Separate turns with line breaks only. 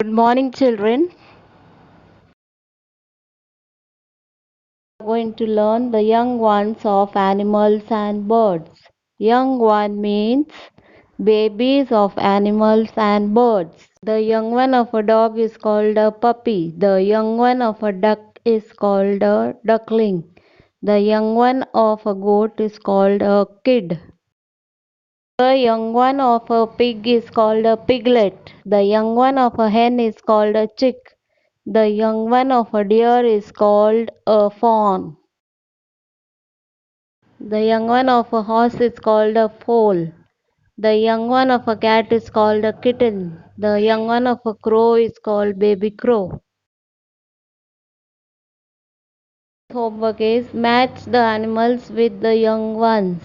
Good morning, children. We are going to learn the young ones of animals and birds. Young one means babies of animals and birds. The young one of a dog is called a puppy. The young one of a duck is called a duckling. The young one of a goat is called a kid. The young one of a pig is called a piglet. The young one of a hen is called a chick. The young one of a deer is called a fawn. The young one of a horse is called a foal. The young one of a cat is called a kitten. The young one of a crow is called baby crow. Homework is match the animals with the young ones.